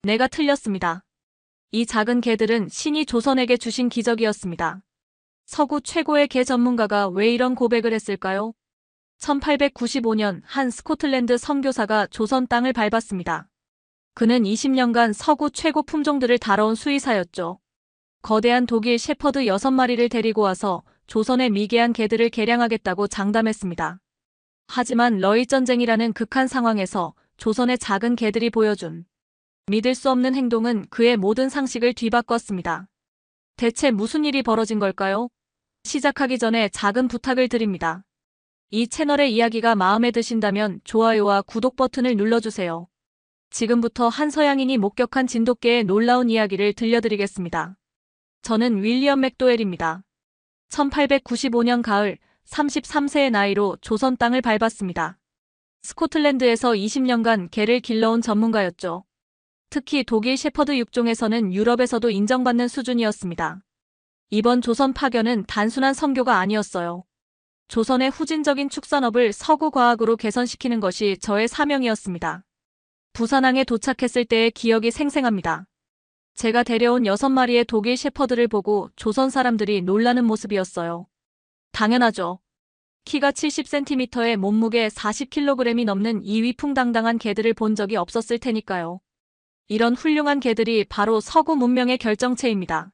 내가 틀렸습니다. 이 작은 개들은 신이 조선에게 주신 기적이었습니다. 서구 최고의 개 전문가가 왜 이런 고백을 했을까요? 1895년 한 스코틀랜드 선교사가 조선 땅을 밟았습니다. 그는 20년간 서구 최고 품종들을 다뤄온 수의사였죠. 거대한 독일 shepherd 6마리를 데리고 와서 조선의 미개한 개들을 개량하겠다고 장담했습니다. 하지만 러일전쟁이라는 극한 상황에서 조선의 작은 개들이 보여준 믿을 수 없는 행동은 그의 모든 상식을 뒤바꿨습니다. 대체 무슨 일이 벌어진 걸까요? 시작하기 전에 작은 부탁을 드립니다. 이 채널의 이야기가 마음에 드신다면 좋아요와 구독 버튼을 눌러주세요. 지금부터 한 서양인이 목격한 진돗개의 놀라운 이야기를 들려드리겠습니다. 저는 윌리엄 맥도웰입니다. 1895년 가을 33세의 나이로 조선 땅을 밟았습니다. 스코틀랜드에서 20년간 개를 길러온 전문가였죠. 특히 독일 shepherd 육종에서는 유럽에서도 인정받는 수준이었습니다. 이번 조선 파견은 단순한 선교가 아니었어요. 조선의 후진적인 축산업을 서구 과학으로 개선시키는 것이 저의 사명이었습니다. 부산항에 도착했을 때의 기억이 생생합니다. 제가 데려온 6마리의 독일 shepherd를 보고 조선 사람들이 놀라는 모습이었어요. 당연하죠. 키가 70cm에 몸무게 40kg이 넘는 이 위풍당당한 개들을 본 적이 없었을 테니까요. 이런 훌륭한 개들이 바로 서구 문명의 결정체입니다.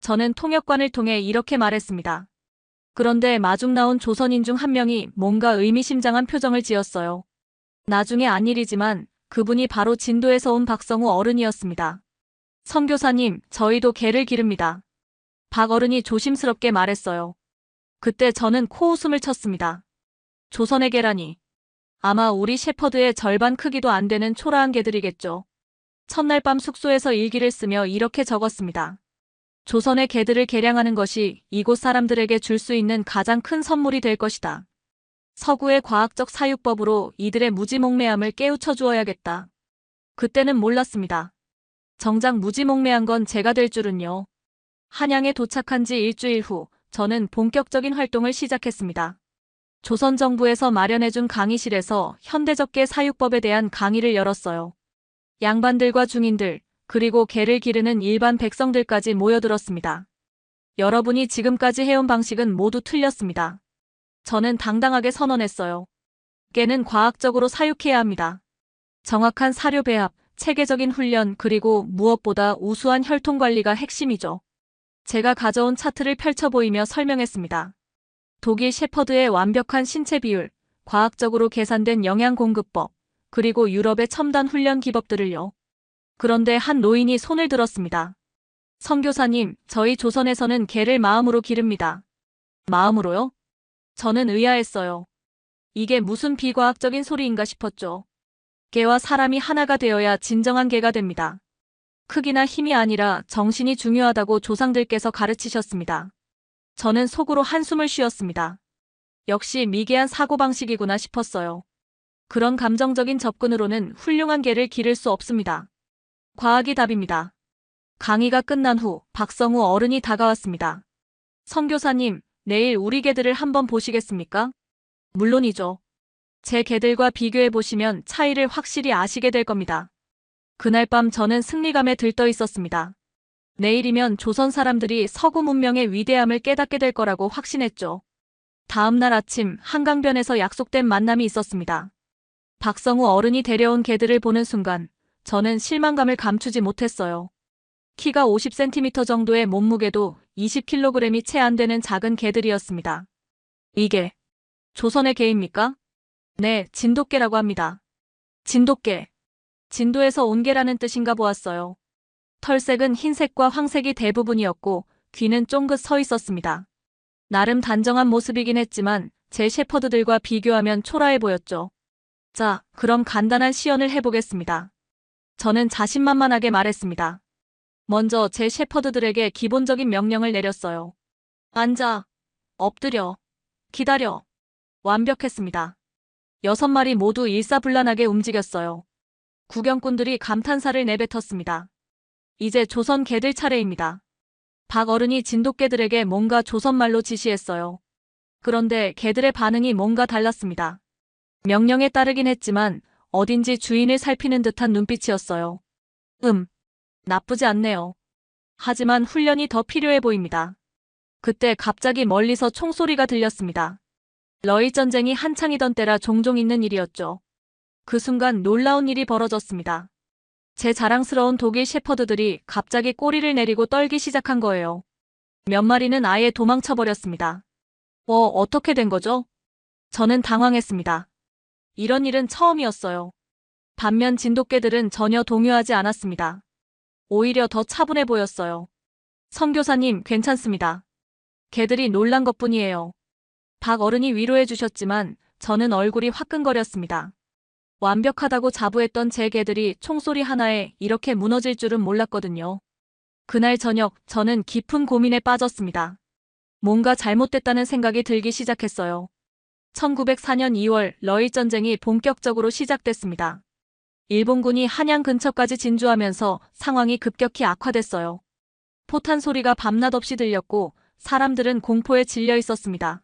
저는 통역관을 통해 이렇게 말했습니다. 그런데 마중 나온 조선인 중 한 명이 뭔가 의미심장한 표정을 지었어요. 나중에 안 일이지만 그분이 바로 진도에서 온 박성우 어른이었습니다. 선교사님, 저희도 개를 기릅니다. 박 어른이 조심스럽게 말했어요. 그때 저는 코웃음을 쳤습니다. 조선의 개라니. 아마 우리 shepherd의 절반 크기도 안 되는 초라한 개들이겠죠. 첫날 밤 숙소에서 일기를 쓰며 이렇게 적었습니다. 조선의 개들을 개량하는 것이 이곳 사람들에게 줄 수 있는 가장 큰 선물이 될 것이다. 서구의 과학적 사육법으로 이들의 무지몽매함을 깨우쳐 주어야겠다. 그때는 몰랐습니다. 정작 무지몽매한 건 제가 될 줄은요. 한양에 도착한 지 일주일 후 저는 본격적인 활동을 시작했습니다. 조선 정부에서 마련해준 강의실에서 현대적 개 사육법에 대한 강의를 열었어요. 양반들과 중인들, 그리고 개를 기르는 일반 백성들까지 모여들었습니다. 여러분이 지금까지 해온 방식은 모두 틀렸습니다. 저는 당당하게 선언했어요. 개는 과학적으로 사육해야 합니다. 정확한 사료 배합, 체계적인 훈련, 그리고 무엇보다 우수한 혈통 관리가 핵심이죠. 제가 가져온 차트를 펼쳐 보이며 설명했습니다. 독일 shepherd의 완벽한 신체 비율, 과학적으로 계산된 영양 공급법, 그리고 유럽의 첨단 훈련 기법들을요. 그런데 한 노인이 손을 들었습니다. 선교사님, 저희 조선에서는 개를 마음으로 기릅니다. 마음으로요? 저는 의아했어요. 이게 무슨 비과학적인 소리인가 싶었죠. 개와 사람이 하나가 되어야 진정한 개가 됩니다. 크기나 힘이 아니라 정신이 중요하다고 조상들께서 가르치셨습니다. 저는 속으로 한숨을 쉬었습니다. 역시 미개한 사고방식이구나 싶었어요. 그런 감정적인 접근으로는 훌륭한 개를 기를 수 없습니다. 과학이 답입니다. 강의가 끝난 후 박성우 어른이 다가왔습니다. 선교사님, 내일 우리 개들을 한번 보시겠습니까? 물론이죠. 제 개들과 비교해보시면 차이를 확실히 아시게 될 겁니다. 그날 밤 저는 승리감에 들떠 있었습니다. 내일이면 조선 사람들이 서구 문명의 위대함을 깨닫게 될 거라고 확신했죠. 다음 날 아침 한강변에서 약속된 만남이 있었습니다. 박성우 어른이 데려온 개들을 보는 순간 저는 실망감을 감추지 못했어요. 키가 50cm 정도의 몸무게도 20kg이 채 안 되는 작은 개들이었습니다. 이게 조선의 개입니까? 네, 진돗개라고 합니다. 진돗개. 진도에서 온 개라는 뜻인가 보았어요. 털색은 흰색과 황색이 대부분이었고 귀는 쫑긋 서 있었습니다. 나름 단정한 모습이긴 했지만 제 shepherd들과 비교하면 초라해 보였죠. 자, 그럼 간단한 시연을 해보겠습니다. 저는 자신만만하게 말했습니다. 먼저 제 shepherd들에게 기본적인 명령을 내렸어요. 앉아, 엎드려, 기다려. 완벽했습니다. 6마리 모두 일사불란하게 움직였어요. 구경꾼들이 감탄사를 내뱉었습니다. 이제 조선 개들 차례입니다. 박 어른이 진돗개들에게 뭔가 조선말로 지시했어요. 그런데 개들의 반응이 뭔가 달랐습니다. 명령에 따르긴 했지만 어딘지 주인을 살피는 듯한 눈빛이었어요. 나쁘지 않네요. 하지만 훈련이 더 필요해 보입니다. 그때 갑자기 멀리서 총소리가 들렸습니다. 러일 전쟁이 한창이던 때라 종종 있는 일이었죠. 그 순간 놀라운 일이 벌어졌습니다. 제 자랑스러운 독일 셰퍼드들이 갑자기 꼬리를 내리고 떨기 시작한 거예요. 몇 마리는 아예 도망쳐버렸습니다. 어떻게 된 거죠? 저는 당황했습니다. 이런 일은 처음이었어요. 반면 진돗개들은 전혀 동요하지 않았습니다. 오히려 더 차분해 보였어요. 선교사님, 괜찮습니다. 개들이 놀란 것뿐이에요. 박 어른이 위로해 주셨지만 저는 얼굴이 화끈거렸습니다. 완벽하다고 자부했던 제 개들이 총소리 하나에 이렇게 무너질 줄은 몰랐거든요. 그날 저녁 저는 깊은 고민에 빠졌습니다. 뭔가 잘못됐다는 생각이 들기 시작했어요. 1904년 2월 러일 전쟁이 본격적으로 시작됐습니다. 일본군이 한양 근처까지 진주하면서 상황이 급격히 악화됐어요. 포탄 소리가 밤낮 없이 들렸고 사람들은 공포에 질려 있었습니다.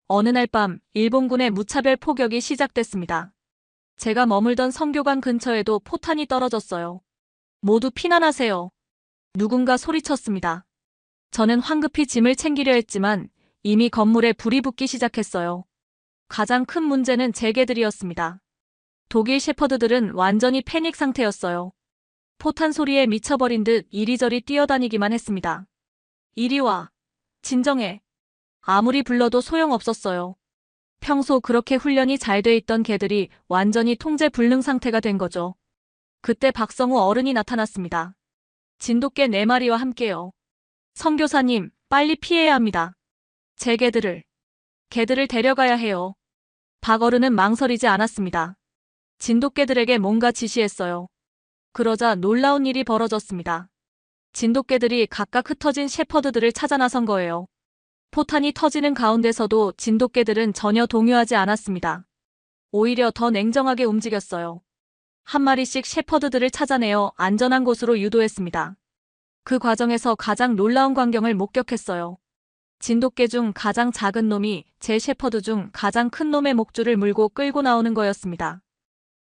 어느 날 밤 일본군의 무차별 포격이 시작됐습니다. 제가 머물던 성교관 근처에도 포탄이 떨어졌어요. 모두 피난하세요. 누군가 소리쳤습니다. 저는 황급히 짐을 챙기려 했지만 이미 건물에 불이 붙기 시작했어요. 가장 큰 문제는 제 개들이었습니다. 독일 셰퍼드들은 완전히 패닉 상태였어요. 포탄 소리에 미쳐버린 듯 이리저리 뛰어다니기만 했습니다. 이리 와. 진정해. 아무리 불러도 소용없었어요. 평소 그렇게 훈련이 잘 돼 있던 개들이 완전히 통제 불능 상태가 된 거죠. 그때 박성우 어른이 나타났습니다. 진돗개 4마리와 함께요. 선교사님, 빨리 피해야 합니다. 제 개들을 데려가야 해요. 박 어른은 망설이지 않았습니다. 진돗개들에게 뭔가 지시했어요. 그러자 놀라운 일이 벌어졌습니다. 진돗개들이 각각 흩어진 셰퍼드들을 찾아 나선 거예요. 포탄이 터지는 가운데서도 진돗개들은 전혀 동요하지 않았습니다. 오히려 더 냉정하게 움직였어요. 한 마리씩 셰퍼드들을 찾아내어 안전한 곳으로 유도했습니다. 그 과정에서 가장 놀라운 광경을 목격했어요. 진돗개 중 가장 작은 놈이 제 셰퍼드 중 가장 큰 놈의 목줄을 물고 끌고 나오는 거였습니다.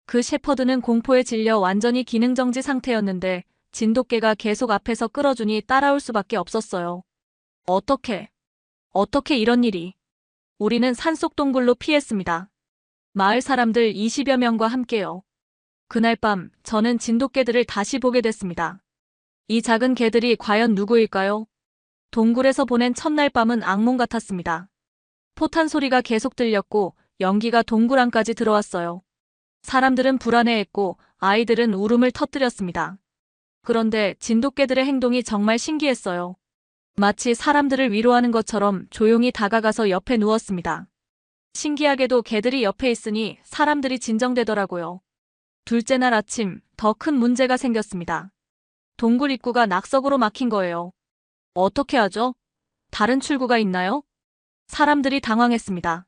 그 셰퍼드는 공포에 질려 완전히 기능정지 상태였는데 진돗개가 계속 앞에서 끌어주니 따라올 수밖에 없었어요. 어떻게 이런 일이? 우리는 산속 동굴로 피했습니다. 마을 사람들 20여 명과 함께요. 그날 밤 저는 진돗개들을 다시 보게 됐습니다. 이 작은 개들이 과연 누구일까요? 동굴에서 보낸 첫날 밤은 악몽 같았습니다. 포탄 소리가 계속 들렸고 연기가 동굴 안까지 들어왔어요. 사람들은 불안해했고 아이들은 울음을 터뜨렸습니다. 그런데 진돗개들의 행동이 정말 신기했어요. 마치 사람들을 위로하는 것처럼 조용히 다가가서 옆에 누웠습니다. 신기하게도 개들이 옆에 있으니 사람들이 진정되더라고요. 둘째 날 아침 더 큰 문제가 생겼습니다. 동굴 입구가 낙석으로 막힌 거예요. 어떻게 하죠? 다른 출구가 있나요? 사람들이 당황했습니다.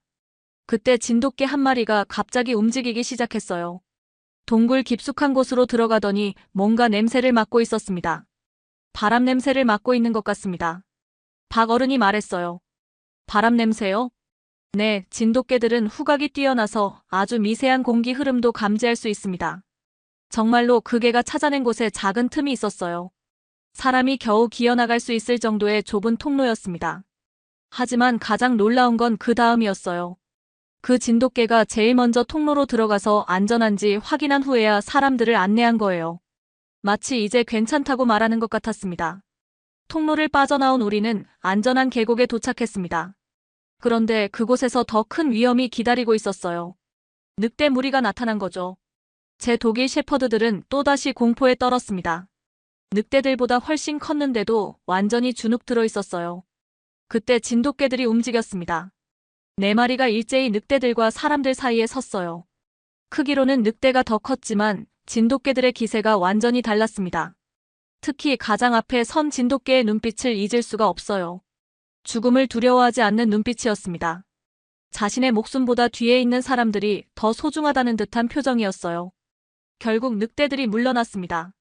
그때 진돗개 한 마리가 갑자기 움직이기 시작했어요. 동굴 깊숙한 곳으로 들어가더니 뭔가 냄새를 맡고 있었습니다. 바람 냄새를 맡고 있는 것 같습니다. 박 어른이 말했어요. 바람 냄새요? 네, 진돗개들은 후각이 뛰어나서 아주 미세한 공기 흐름도 감지할 수 있습니다. 정말로 그 개가 찾아낸 곳에 작은 틈이 있었어요. 사람이 겨우 기어나갈 수 있을 정도의 좁은 통로였습니다. 하지만 가장 놀라운 건 그 다음이었어요. 그 진돗개가 제일 먼저 통로로 들어가서 안전한지 확인한 후에야 사람들을 안내한 거예요. 마치 이제 괜찮다고 말하는 것 같았습니다. 통로를 빠져나온 우리는 안전한 계곡에 도착했습니다. 그런데 그곳에서 더 큰 위험이 기다리고 있었어요. 늑대 무리가 나타난 거죠. 제 독일 셰퍼드들은 또다시 공포에 떨었습니다. 늑대들보다 훨씬 컸는데도 완전히 주눅 들어 있었어요. 그때 진돗개들이 움직였습니다. 4마리가 일제히 늑대들과 사람들 사이에 섰어요. 크기로는 늑대가 더 컸지만 진돗개들의 기세가 완전히 달랐습니다. 특히 가장 앞에 선 진돗개의 눈빛을 잊을 수가 없어요. 죽음을 두려워하지 않는 눈빛이었습니다. 자신의 목숨보다 뒤에 있는 사람들이 더 소중하다는 듯한 표정이었어요. 결국 늑대들이 물러났습니다.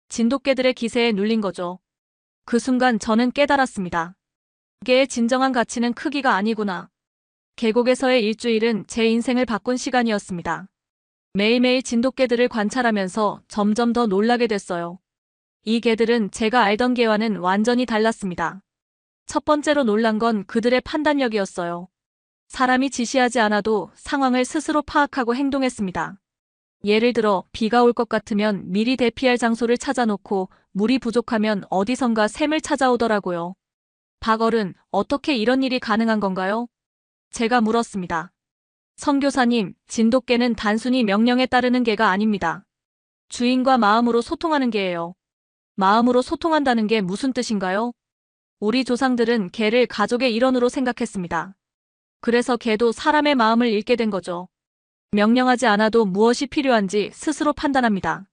진돗개들의 기세에 눌린 거죠. 그 순간 저는 깨달았습니다. 개의 진정한 가치는 크기가 아니구나. 계곡에서의 일주일은 제 인생을 바꾼 시간이었습니다. 매일매일 진돗개들을 관찰하면서 점점 더 놀라게 됐어요. 이 개들은 제가 알던 개와는 완전히 달랐습니다. 첫 번째로 놀란 건 그들의 판단력이었어요. 사람이 지시하지 않아도 상황을 스스로 파악하고 행동했습니다. 예를 들어 비가 올 것 같으면 미리 대피할 장소를 찾아놓고 물이 부족하면 어디선가 샘을 찾아오더라고요. 박어른, 어떻게 이런 일이 가능한 건가요? 제가 물었습니다. 선교사님, 진돗개는 단순히 명령에 따르는 개가 아닙니다. 주인과 마음으로 소통하는 개예요. 마음으로 소통한다는 게 무슨 뜻인가요? 우리 조상들은 개를 가족의 일원으로 생각했습니다. 그래서 개도 사람의 마음을 읽게 된 거죠. 명령하지 않아도 무엇이 필요한지 스스로 판단합니다.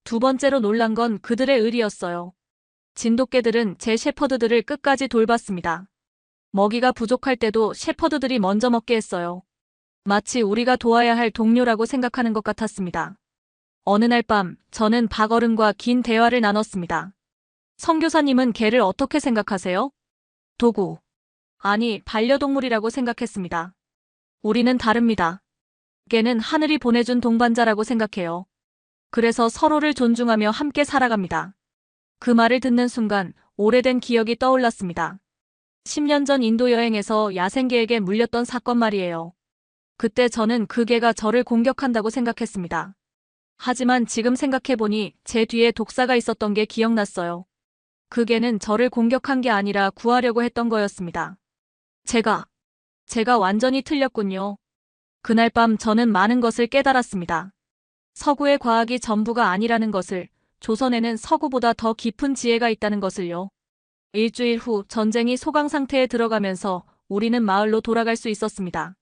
두 번째로 놀란 건 그들의 의리였어요. 진돗개들은 제 셰퍼드들을 끝까지 돌봤습니다. 먹이가 부족할 때도 셰퍼드들이 먼저 먹게 했어요. 마치 우리가 도와야 할 동료라고 생각하는 것 같았습니다. 어느 날 밤, 저는 박어른과 긴 대화를 나눴습니다. 선교사님은 개를 어떻게 생각하세요? 도구. 아니, 반려동물이라고 생각했습니다. 우리는 다릅니다. 개는 하늘이 보내준 동반자라고 생각해요. 그래서 서로를 존중하며 함께 살아갑니다. 그 말을 듣는 순간 오래된 기억이 떠올랐습니다. 10년 전 인도 여행에서 야생개에게 물렸던 사건 말이에요. 그때 저는 그 개가 저를 공격한다고 생각했습니다. 하지만 지금 생각해보니 제 뒤에 독사가 있었던 게 기억났어요. 그 개는 저를 공격한 게 아니라 구하려고 했던 거였습니다. 제가 완전히 틀렸군요. 그날 밤 저는 많은 것을 깨달았습니다. 서구의 과학이 전부가 아니라는 것을, 조선에는 서구보다 더 깊은 지혜가 있다는 것을요. 일주일 후 전쟁이 소강 상태에 들어가면서 우리는 마을로 돌아갈 수 있었습니다.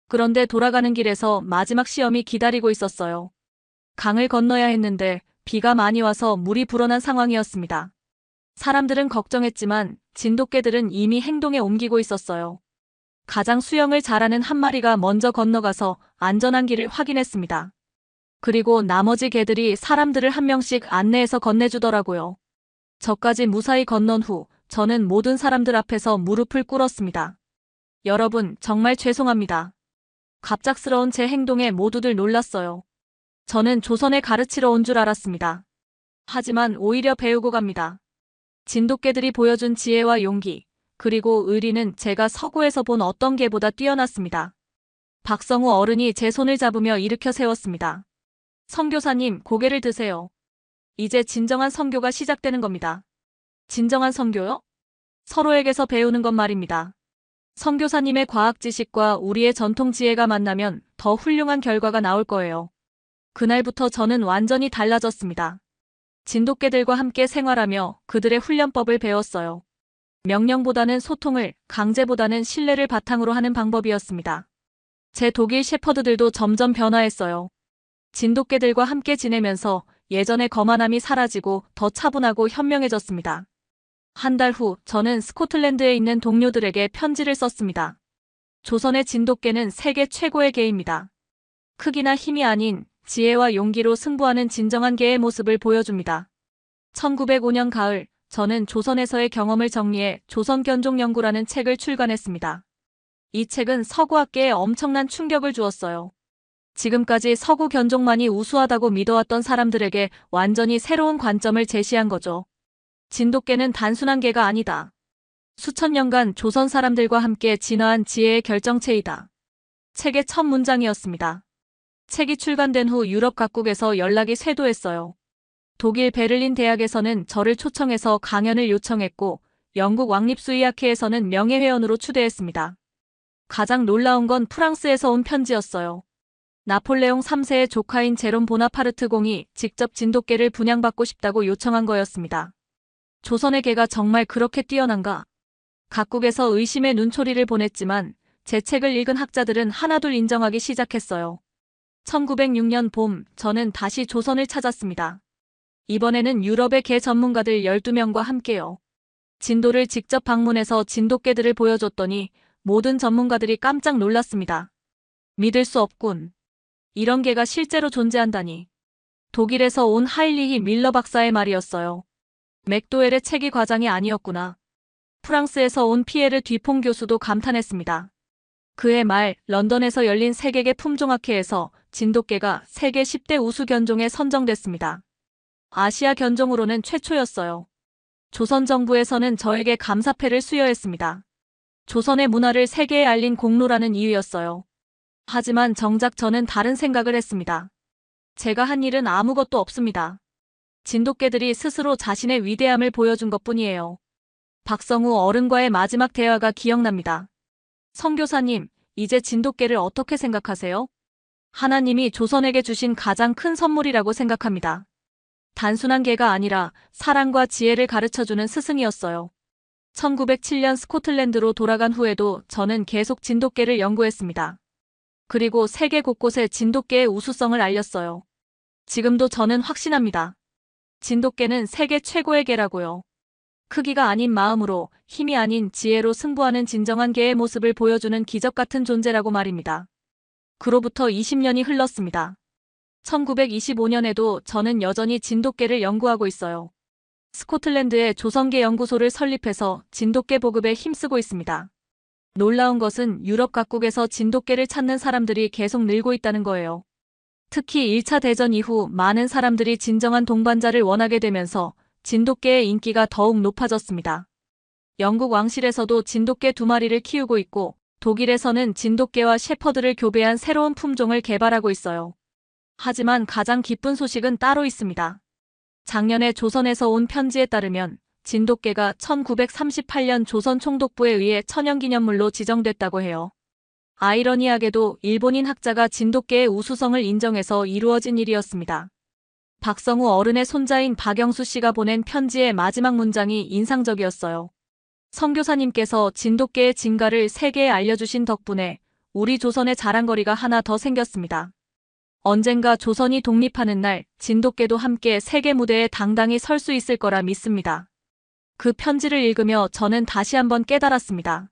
그런데 돌아가는 길에서 마지막 시험이 기다리고 있었어요. 강을 건너야 했는데 비가 많이 와서 물이 불어난 상황이었습니다. 사람들은 걱정했지만 진돗개들은 이미 행동에 옮기고 있었어요. 가장 수영을 잘하는 한 마리가 먼저 건너가서 안전한 길을 확인했습니다. 그리고 나머지 개들이 사람들을 한 명씩 안내해서 건네주더라고요. 저까지 무사히 건넌 후 저는 모든 사람들 앞에서 무릎을 꿇었습니다. 여러분, 정말 죄송합니다. 갑작스러운 제 행동에 모두들 놀랐어요. 저는 조선에 가르치러 온 줄 알았습니다. 하지만 오히려 배우고 갑니다. 진돗개들이 보여준 지혜와 용기, 그리고 의리는 제가 서구에서 본 어떤 개보다 뛰어났습니다. 박성우 어른이 제 손을 잡으며 일으켜 세웠습니다. 선교사님, 고개를 드세요. 이제 진정한 선교가 시작되는 겁니다. 진정한 선교요? 서로에게서 배우는 것 말입니다. 선교사님의 과학 지식과 우리의 전통 지혜가 만나면 더 훌륭한 결과가 나올 거예요. 그날부터 저는 완전히 달라졌습니다. 진돗개들과 함께 생활하며 그들의 훈련법을 배웠어요. 명령보다는 소통을, 강제보다는 신뢰를 바탕으로 하는 방법이었습니다. 제 독일 셰퍼드들도 점점 변화했어요. 진돗개들과 함께 지내면서 예전의 거만함이 사라지고 더 차분하고 현명해졌습니다. 한 달 후 저는 스코틀랜드에 있는 동료들에게 편지를 썼습니다. 조선의 진돗개는 세계 최고의 개입니다. 크기나 힘이 아닌 지혜와 용기로 승부하는 진정한 개의 모습을 보여줍니다. 1905년 가을, 저는 조선에서의 경험을 정리해 조선견종연구라는 책을 출간했습니다. 이 책은 서구학계에 엄청난 충격을 주었어요. 지금까지 서구 견종만이 우수하다고 믿어왔던 사람들에게 완전히 새로운 관점을 제시한 거죠. 진돗개는 단순한 개가 아니다. 수천 년간 조선 사람들과 함께 진화한 지혜의 결정체이다. 책의 첫 문장이었습니다. 책이 출간된 후 유럽 각국에서 연락이 쇄도했어요. 독일 베를린 대학에서는 저를 초청해서 강연을 요청했고 영국 왕립수의학회에서는 명예회원으로 추대했습니다. 가장 놀라운 건 프랑스에서 온 편지였어요. 나폴레옹 3세의 조카인 제롬 보나파르트 공이 직접 진돗개를 분양받고 싶다고 요청한 거였습니다. 조선의 개가 정말 그렇게 뛰어난가? 각국에서 의심의 눈초리를 보냈지만 제 책을 읽은 학자들은 하나둘 인정하기 시작했어요. 1906년 봄, 저는 다시 조선을 찾았습니다. 이번에는 유럽의 개 전문가들 12명과 함께요. 진도를 직접 방문해서 진돗개들을 보여줬더니 모든 전문가들이 깜짝 놀랐습니다. 믿을 수 없군. 이런 개가 실제로 존재한다니. 독일에서 온 하일리히 밀러 박사의 말이었어요. 맥도웰의 책이 과장이 아니었구나. 프랑스에서 온 피에르 뒤퐁 교수도 감탄했습니다. 그해 말 런던에서 열린 세계계 품종학회에서 진돗개가 세계 10대 우수 견종에 선정됐습니다. 아시아 견종으로는 최초였어요. 조선 정부에서는 저에게 감사패를 수여했습니다. 조선의 문화를 세계에 알린 공로라는 이유였어요. 하지만 정작 저는 다른 생각을 했습니다. 제가 한 일은 아무것도 없습니다. 진돗개들이 스스로 자신의 위대함을 보여준 것뿐이에요. 박성우 어른과의 마지막 대화가 기억납니다. 선교사님, 이제 진돗개를 어떻게 생각하세요? 하나님이 조선에게 주신 가장 큰 선물이라고 생각합니다. 단순한 개가 아니라 사랑과 지혜를 가르쳐주는 스승이었어요. 1907년 스코틀랜드로 돌아간 후에도 저는 계속 진돗개를 연구했습니다. 그리고 세계 곳곳에 진돗개의 우수성을 알렸어요. 지금도 저는 확신합니다. 진돗개는 세계 최고의 개라고요. 크기가 아닌 마음으로, 힘이 아닌 지혜로 승부하는 진정한 개의 모습을 보여주는 기적 같은 존재라고 말입니다. 그로부터 20년이 흘렀습니다. 1925년에도 저는 여전히 진돗개를 연구하고 있어요. 스코틀랜드에 조선개 연구소를 설립해서 진돗개 보급에 힘쓰고 있습니다. 놀라운 것은 유럽 각국에서 진돗개를 찾는 사람들이 계속 늘고 있다는 거예요. 특히 1차 대전 이후 많은 사람들이 진정한 동반자를 원하게 되면서 진돗개의 인기가 더욱 높아졌습니다. 영국 왕실에서도 진돗개 2마리를 키우고 있고 독일에서는 진돗개와 셰퍼드를 교배한 새로운 품종을 개발하고 있어요. 하지만 가장 기쁜 소식은 따로 있습니다. 작년에 조선에서 온 편지에 따르면 진돗개가 1938년 조선 총독부에 의해 천연기념물로 지정됐다고 해요. 아이러니하게도 일본인 학자가 진돗개의 우수성을 인정해서 이루어진 일이었습니다. 박성우 어른의 손자인 박영수 씨가 보낸 편지의 마지막 문장이 인상적이었어요. 선교사님께서 진돗개의 진가를 세계에 알려주신 덕분에 우리 조선의 자랑거리가 하나 더 생겼습니다. 언젠가 조선이 독립하는 날 진돗개도 함께 세계 무대에 당당히 설 수 있을 거라 믿습니다. 그 편지를 읽으며 저는 다시 한번 깨달았습니다.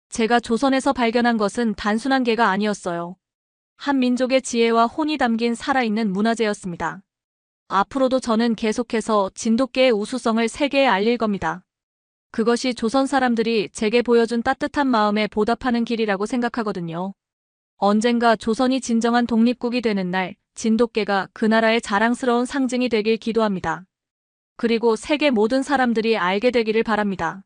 제가 조선에서 발견한 것은 단순한 개가 아니었어요. 한 민족의 지혜와 혼이 담긴 살아있는 문화재였습니다. 앞으로도 저는 계속해서 진돗개의 우수성을 세계에 알릴 겁니다. 그것이 조선 사람들이 제게 보여준 따뜻한 마음에 보답하는 길이라고 생각하거든요. 언젠가 조선이 진정한 독립국이 되는 날 진돗개가 그 나라의 자랑스러운 상징이 되길 기도합니다. 그리고 세계 모든 사람들이 알게 되기를 바랍니다.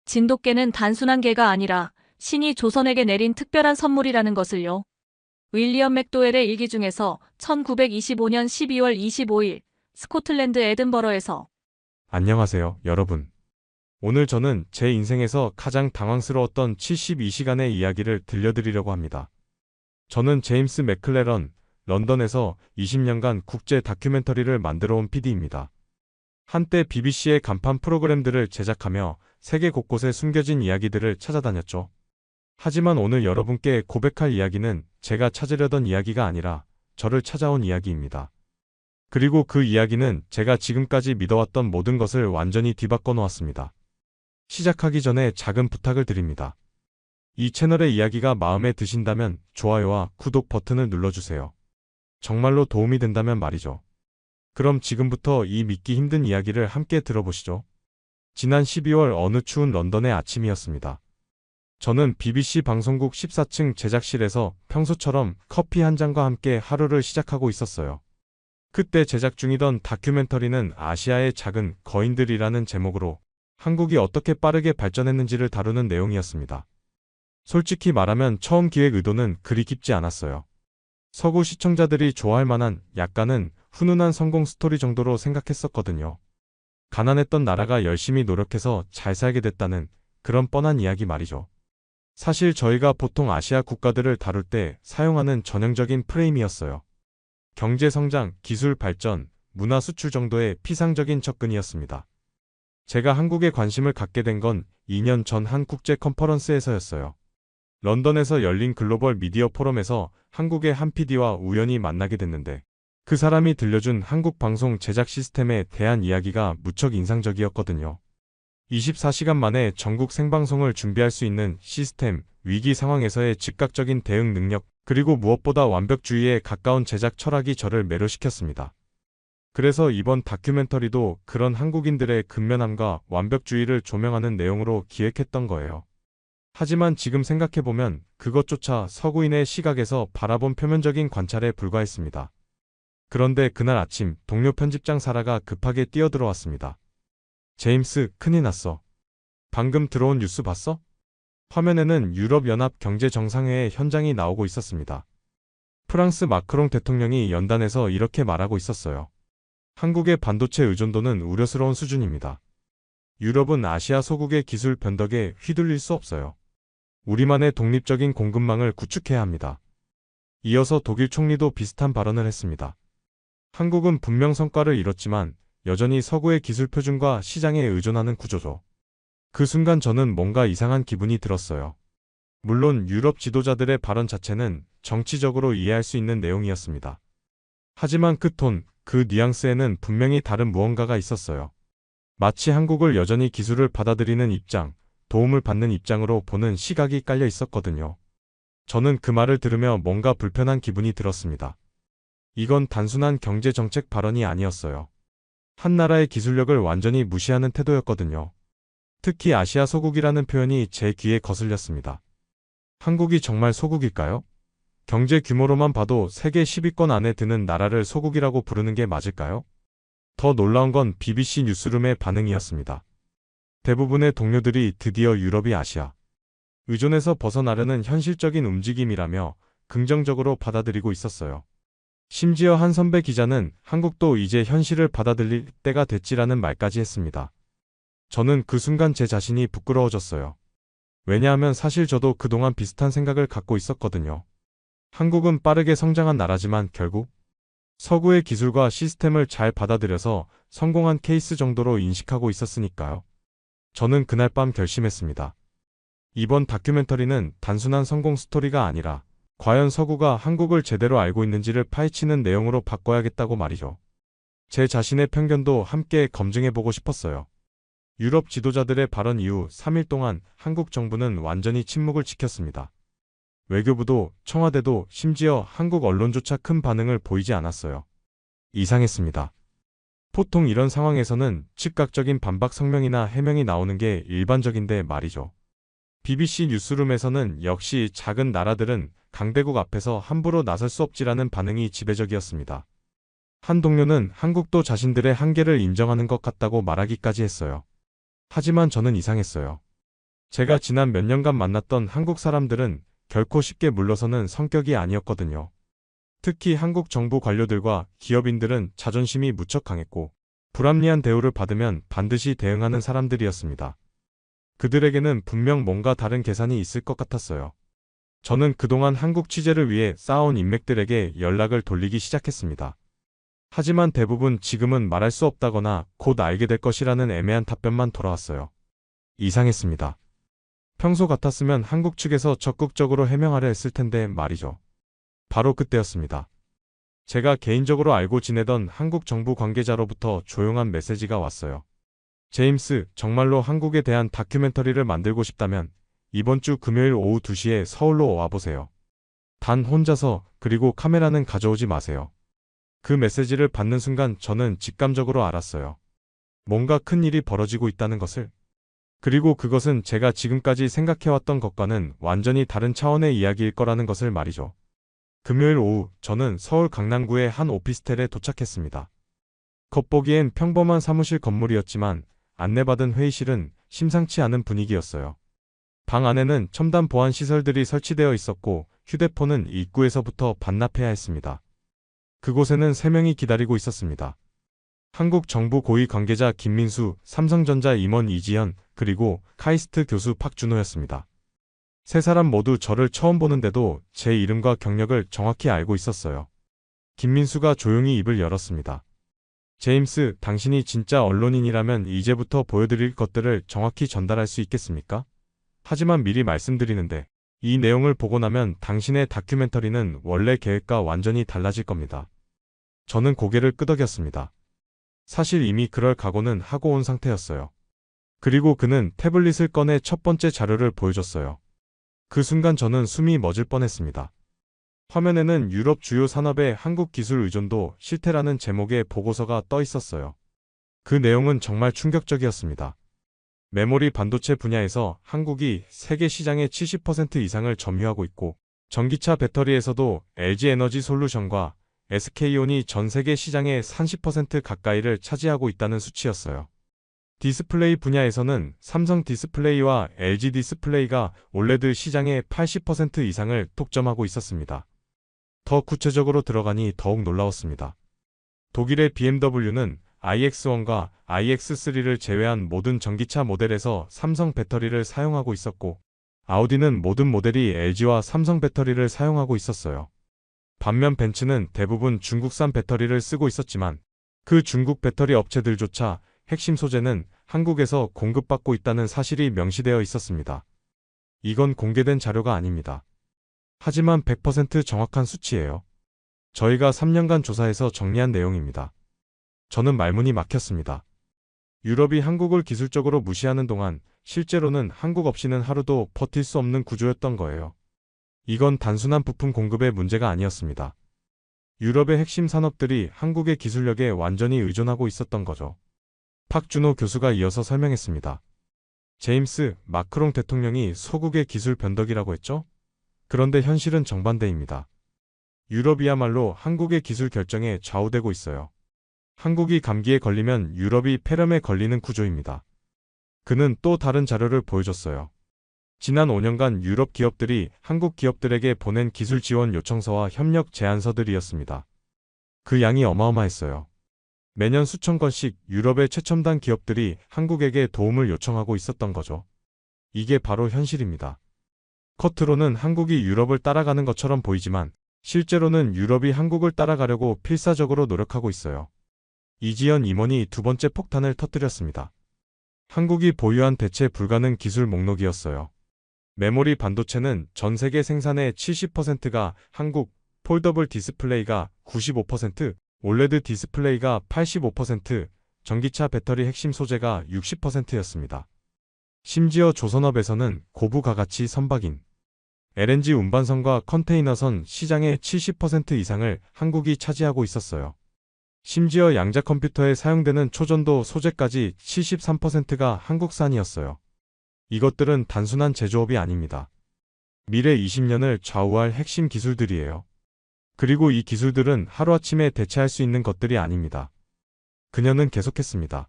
진돗개는 단순한 개가 아니라 신이 조선에게 내린 특별한 선물이라는 것을요. 윌리엄 맥도웰의 일기 중에서 1925년 12월 25일 스코틀랜드 에든버러에서 안녕하세요, 여러분. 오늘 저는 제 인생에서 가장 당황스러웠던 72시간의 이야기를 들려드리려고 합니다. 저는 제임스 맥클레런, 런던에서 20년간 국제 다큐멘터리를 만들어 온 PD입니다. 한때 BBC의 간판 프로그램들을 제작하며 세계 곳곳에 숨겨진 이야기들을 찾아다녔죠. 하지만 오늘 여러분께 고백할 이야기는 제가 찾으려던 이야기가 아니라 저를 찾아온 이야기입니다. 그리고 그 이야기는 제가 지금까지 믿어왔던 모든 것을 완전히 뒤바꿔 놓았습니다. 시작하기 전에 작은 부탁을 드립니다. 이 채널의 이야기가 마음에 드신다면 좋아요와 구독 버튼을 눌러주세요. 정말로 도움이 된다면 말이죠. 그럼 지금부터 이 믿기 힘든 이야기를 함께 들어보시죠. 지난 12월 어느 추운 런던의 아침이었습니다. 저는 BBC 방송국 14층 제작실에서 평소처럼 커피 한 잔과 함께 하루를 시작하고 있었어요. 그때 제작 중이던 다큐멘터리는 아시아의 작은 거인들이라는 제목으로 한국이 어떻게 빠르게 발전했는지를 다루는 내용이었습니다. 솔직히 말하면 처음 기획 의도는 그리 깊지 않았어요. 서구 시청자들이 좋아할 만한 약간은 훈훈한 성공 스토리 정도로 생각했었거든요. 가난했던 나라가 열심히 노력해서 잘 살게 됐다는 그런 뻔한 이야기 말이죠. 사실 저희가 보통 아시아 국가들을 다룰 때 사용하는 전형적인 프레임이었어요. 경제 성장, 기술 발전, 문화 수출 정도의 피상적인 접근이었습니다. 제가 한국에 관심을 갖게 된 건 2년 전 한 국제 컨퍼런스에서였어요. 런던에서 열린 글로벌 미디어 포럼에서 한국의 한 PD와 우연히 만나게 됐는데 그 사람이 들려준 한국 방송 제작 시스템에 대한 이야기가 무척 인상적이었거든요. 24시간 만에 전국 생방송을 준비할 수 있는 시스템, 위기 상황에서의 즉각적인 대응 능력, 그리고 무엇보다 완벽주의에 가까운 제작 철학이 저를 매료시켰습니다. 그래서 이번 다큐멘터리도 그런 한국인들의 근면함과 완벽주의를 조명하는 내용으로 기획했던 거예요. 하지만 지금 생각해보면 그것조차 서구인의 시각에서 바라본 표면적인 관찰에 불과했습니다. 그런데 그날 아침 동료 편집장 사라가 급하게 뛰어들어왔습니다. 제임스, 큰일 났어. 방금 들어온 뉴스 봤어? 화면에는 유럽연합 경제정상회의 현장이 나오고 있었습니다. 프랑스 마크롱 대통령이 연단에서 이렇게 말하고 있었어요. 한국의 반도체 의존도는 우려스러운 수준입니다. 유럽은 아시아 소국의 기술 변덕에 휘둘릴 수 없어요. 우리만의 독립적인 공급망을 구축해야 합니다. 이어서 독일 총리도 비슷한 발언을 했습니다. 한국은 분명 성과를 이뤘지만 여전히 서구의 기술 표준과 시장에 의존하는 구조죠. 그 순간 저는 뭔가 이상한 기분이 들었어요. 물론 유럽 지도자들의 발언 자체는 정치적으로 이해할 수 있는 내용이었습니다. 하지만 그 톤, 그 뉘앙스에는 분명히 다른 무언가가 있었어요. 마치 한국을 여전히 기술을 받아들이는 입장, 도움을 받는 입장으로 보는 시각이 깔려 있었거든요. 저는 그 말을 들으며 뭔가 불편한 기분이 들었습니다. 이건 단순한 경제정책 발언이 아니었어요. 한 나라의 기술력을 완전히 무시하는 태도였거든요. 특히 아시아 소국이라는 표현이 제 귀에 거슬렸습니다. 한국이 정말 소국일까요? 경제 규모로만 봐도 세계 10위권 안에 드는 나라를 소국이라고 부르는 게 맞을까요? 더 놀라운 건 BBC 뉴스룸의 반응이었습니다. 대부분의 동료들이 드디어 유럽이 아시아 의존에서 벗어나려는 현실적인 움직임이라며 긍정적으로 받아들이고 있었어요. 심지어 한 선배 기자는 한국도 이제 현실을 받아들일 때가 됐지라는 말까지 했습니다. 저는 그 순간 제 자신이 부끄러워졌어요. 왜냐하면 사실 저도 그동안 비슷한 생각을 갖고 있었거든요. 한국은 빠르게 성장한 나라지만 결국 서구의 기술과 시스템을 잘 받아들여서 성공한 케이스 정도로 인식하고 있었으니까요. 저는 그날 밤 결심했습니다. 이번 다큐멘터리는 단순한 성공 스토리가 아니라 과연 서구가 한국을 제대로 알고 있는지를 파헤치는 내용으로 바꿔야겠다고 말이죠. 제 자신의 편견도 함께 검증해보고 싶었어요. 유럽 지도자들의 발언 이후 3일 동안 한국 정부는 완전히 침묵을 지켰습니다. 외교부도 청와대도 심지어 한국 언론조차 큰 반응을 보이지 않았어요. 이상했습니다. 보통 이런 상황에서는 즉각적인 반박 성명이나 해명이 나오는 게 일반적인데 말이죠. BBC 뉴스룸에서는 역시 작은 나라들은 강대국 앞에서 함부로 나설 수 없지라는 반응이 지배적이었습니다. 한 동료는 한국도 자신들의 한계를 인정하는 것 같다고 말하기까지 했어요. 하지만 저는 이상했어요. 제가 지난 몇 년간 만났던 한국 사람들은 결코 쉽게 물러서는 성격이 아니었거든요. 특히 한국 정부 관료들과 기업인들은 자존심이 무척 강했고 불합리한 대우를 받으면 반드시 대응하는 사람들이었습니다. 그들에게는 분명 뭔가 다른 계산이 있을 것 같았어요. 저는 그동안 한국 취재를 위해 쌓아온 인맥들에게 연락을 돌리기 시작했습니다. 하지만 대부분 지금은 말할 수 없다거나 곧 알게 될 것이라는 애매한 답변만 돌아왔어요. 이상했습니다. 평소 같았으면 한국 측에서 적극적으로 해명하려 했을 텐데 말이죠. 바로 그때였습니다. 제가 개인적으로 알고 지내던 한국 정부 관계자로부터 조용한 메시지가 왔어요. 제임스, 정말로 한국에 대한 다큐멘터리를 만들고 싶다면 이번 주 금요일 오후 2시에 서울로 와보세요. 단 혼자서, 그리고 카메라는 가져오지 마세요. 그 메시지를 받는 순간 저는 직감적으로 알았어요. 뭔가 큰 일이 벌어지고 있다는 것을. 그리고 그것은 제가 지금까지 생각해왔던 것과는 완전히 다른 차원의 이야기일 거라는 것을 말이죠. 금요일 오후 저는 서울 강남구의 한 오피스텔에 도착했습니다. 겉보기엔 평범한 사무실 건물이었지만 안내받은 회의실은 심상치 않은 분위기였어요. 방 안에는 첨단 보안 시설들이 설치되어 있었고 휴대폰은 입구에서부터 반납해야 했습니다. 그곳에는 3명이 기다리고 있었습니다. 한국 정부 고위 관계자 김민수, 삼성전자 임원 이지현, 그리고 카이스트 교수 박준호였습니다. 세 사람 모두 저를 처음 보는데도 제 이름과 경력을 정확히 알고 있었어요. 김민수가 조용히 입을 열었습니다. 제임스, 당신이 진짜 언론인이라면 이제부터 보여드릴 것들을 정확히 전달할 수 있겠습니까? 하지만 미리 말씀드리는데 이 내용을 보고 나면 당신의 다큐멘터리는 원래 계획과 완전히 달라질 겁니다. 저는 고개를 끄덕였습니다. 사실 이미 그럴 각오는 하고 온 상태였어요. 그리고 그는 태블릿을 꺼내 첫 번째 자료를 보여줬어요. 그 순간 저는 숨이 멎을 뻔했습니다. 화면에는 유럽 주요 산업의 한국 기술 의존도 실태라는 제목의 보고서가 떠 있었어요. 그 내용은 정말 충격적이었습니다. 메모리 반도체 분야에서 한국이 세계 시장의 70% 이상을 점유하고 있고 전기차 배터리에서도 LG 에너지 솔루션과 SK온이 전 세계 시장의 30% 가까이를 차지하고 있다는 수치였어요. 디스플레이 분야에서는 삼성 디스플레이와 LG 디스플레이가 올레드 시장의 80% 이상을 독점하고 있었습니다. 더 구체적으로 들어가니 더욱 놀라웠습니다. 독일의 BMW는 iX1과 iX3를 제외한 모든 전기차 모델에서 삼성 배터리를 사용하고 있었고, 아우디는 모든 모델이 LG와 삼성 배터리를 사용하고 있었어요. 반면 벤츠는 대부분 중국산 배터리를 쓰고 있었지만, 그 중국 배터리 업체들조차 핵심 소재는 한국에서 공급받고 있다는 사실이 명시되어 있었습니다. 이건 공개된 자료가 아닙니다. 하지만 100% 정확한 수치예요. 저희가 3년간 조사해서 정리한 내용입니다. 저는 말문이 막혔습니다. 유럽이 한국을 기술적으로 무시하는 동안 실제로는 한국 없이는 하루도 버틸 수 없는 구조였던 거예요. 이건 단순한 부품 공급의 문제가 아니었습니다. 유럽의 핵심 산업들이 한국의 기술력에 완전히 의존하고 있었던 거죠. 팍준호 교수가 이어서 설명했습니다. 제임스 마크롱 대통령이 소국의 기술 변덕이라고 했죠? 그런데 현실은 정반대입니다. 유럽이야말로 한국의 기술 결정에 좌우되고 있어요. 한국이 감기에 걸리면 유럽이 폐렴에 걸리는 구조입니다. 그는 또 다른 자료를 보여줬어요. 지난 5년간 유럽 기업들이 한국 기업들에게 보낸 기술 지원 요청서와 협력 제안서들이었습니다. 그 양이 어마어마했어요. 매년 수천 건씩 유럽의 최첨단 기업들이 한국에게 도움을 요청하고 있었던 거죠. 이게 바로 현실입니다. 겉으로는 한국이 유럽을 따라가는 것처럼 보이지만 실제로는 유럽이 한국을 따라가려고 필사적으로 노력하고 있어요. 이지연 임원이 두 번째 폭탄을 터뜨렸습니다. 한국이 보유한 대체 불가능 기술 목록이었어요. 메모리 반도체는 전 세계 생산의 70%가 한국, 폴더블 디스플레이가 95%, 올레드 디스플레이가 85%, 전기차 배터리 핵심 소재가 60%였습니다. 심지어 조선업에서는 고부가 가치 선박인 LNG 운반선과 컨테이너선 시장의 70% 이상을 한국이 차지하고 있었어요. 심지어 양자 컴퓨터에 사용되는 초전도 소재까지 73%가 한국산이었어요. 이것들은 단순한 제조업이 아닙니다. 미래 20년을 좌우할 핵심 기술들이에요. 그리고 이 기술들은 하루아침에 대체할 수 있는 것들이 아닙니다. 그녀는 계속했습니다.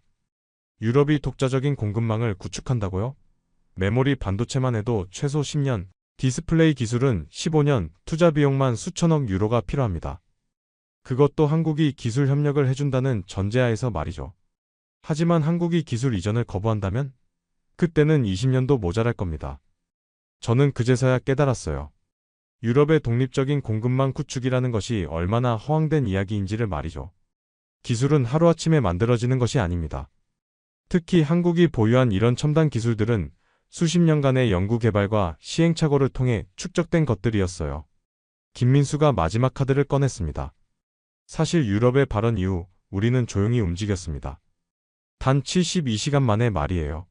유럽이 독자적인 공급망을 구축한다고요? 메모리 반도체만 해도 최소 10년, 디스플레이 기술은 15년, 투자 비용만 수천억 유로가 필요합니다. 그것도 한국이 기술 협력을 해준다는 전제하에서 말이죠. 하지만 한국이 기술 이전을 거부한다면? 그때는 20년도 모자랄 겁니다. 저는 그제서야 깨달았어요. 유럽의 독립적인 공급망 구축이라는 것이 얼마나 허황된 이야기인지를 말이죠. 기술은 하루아침에 만들어지는 것이 아닙니다. 특히 한국이 보유한 이런 첨단 기술들은 수십 년간의 연구 개발과 시행착오를 통해 축적된 것들이었어요. 김민수가 마지막 카드를 꺼냈습니다. 사실 유럽의 발언 이후 우리는 조용히 움직였습니다. 단 72시간 만의 말이에요.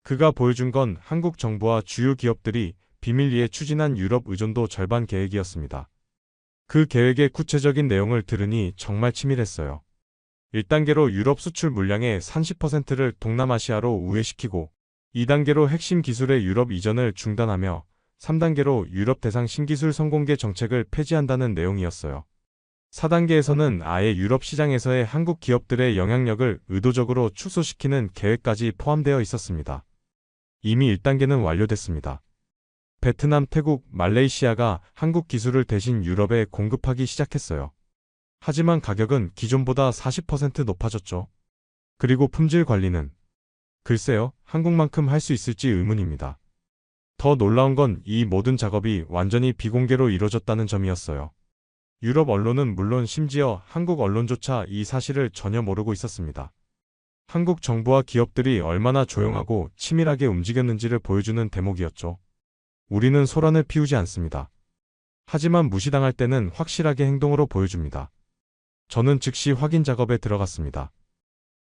그가 보여준 건 한국 정부와 주요 기업들이 비밀리에 추진한 유럽 의존도 절반 계획이었습니다. 그 계획의 구체적인 내용을 들으니 정말 치밀했어요. 1단계로 유럽 수출 물량의 30%를 동남아시아로 우회시키고 2단계로 핵심 기술의 유럽 이전을 중단하며 3단계로 유럽 대상 신기술 선공개 정책을 폐지한다는 내용이었어요. 4단계에서는 아예 유럽 시장에서의 한국 기업들의 영향력을 의도적으로 축소시키는 계획까지 포함되어 있었습니다. 이미 1단계는 완료됐습니다. 베트남, 태국, 말레이시아가 한국 기술을 대신 유럽에 공급하기 시작했어요. 하지만 가격은 기존보다 40% 높아졌죠. 그리고 품질 관리는? 글쎄요, 한국만큼 할 수 있을지 의문입니다. 더 놀라운 건 이 모든 작업이 완전히 비공개로 이루어졌다는 점이었어요. 유럽 언론은 물론 심지어 한국 언론조차 이 사실을 전혀 모르고 있었습니다. 한국 정부와 기업들이 얼마나 조용하고 치밀하게 움직였는지를 보여주는 대목이었죠. 우리는 소란을 피우지 않습니다. 하지만 무시당할 때는 확실하게 행동으로 보여줍니다. 저는 즉시 확인 작업에 들어갔습니다.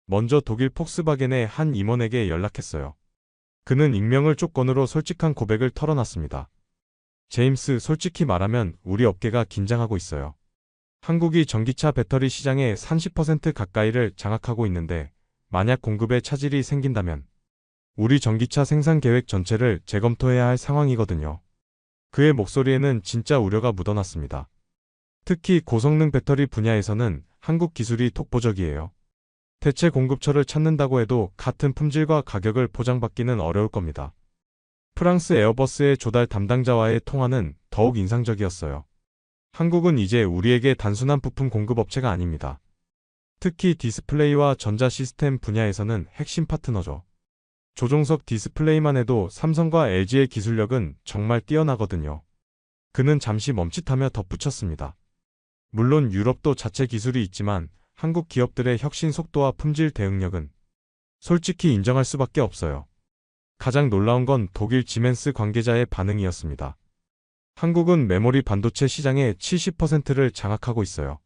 먼저 독일 폭스바겐의 한 임원에게 연락했어요. 그는 익명을 조건으로 솔직한 고백을 털어놨습니다. 제임스, 솔직히 말하면 우리 업계가 긴장하고 있어요. 한국이 전기차 배터리 시장의 30% 가까이를 장악하고 있는데 만약 공급에 차질이 생긴다면 우리 전기차 생산 계획 전체를 재검토해야 할 상황이거든요. 그의 목소리에는 진짜 우려가 묻어났습니다. 특히 고성능 배터리 분야에서는 한국 기술이 독보적이에요. 대체 공급처를 찾는다고 해도 같은 품질과 가격을 보장받기는 어려울 겁니다. 프랑스 에어버스의 조달 담당자와의 통화는 더욱 인상적이었어요. 한국은 이제 우리에게 단순한 부품 공급 업체가 아닙니다. 특히 디스플레이와 전자 시스템 분야에서는 핵심 파트너죠. 조종석 디스플레이만 해도 삼성과 LG의 기술력은 정말 뛰어나거든요. 그는 잠시 멈칫하며 덧붙였습니다. 물론 유럽도 자체 기술이 있지만 한국 기업들의 혁신 속도와 품질 대응력은 솔직히 인정할 수밖에 없어요. 가장 놀라운 건 독일 지멘스 관계자의 반응이었습니다. 한국은 메모리 반도체 시장의 70%를 장악하고 있어요.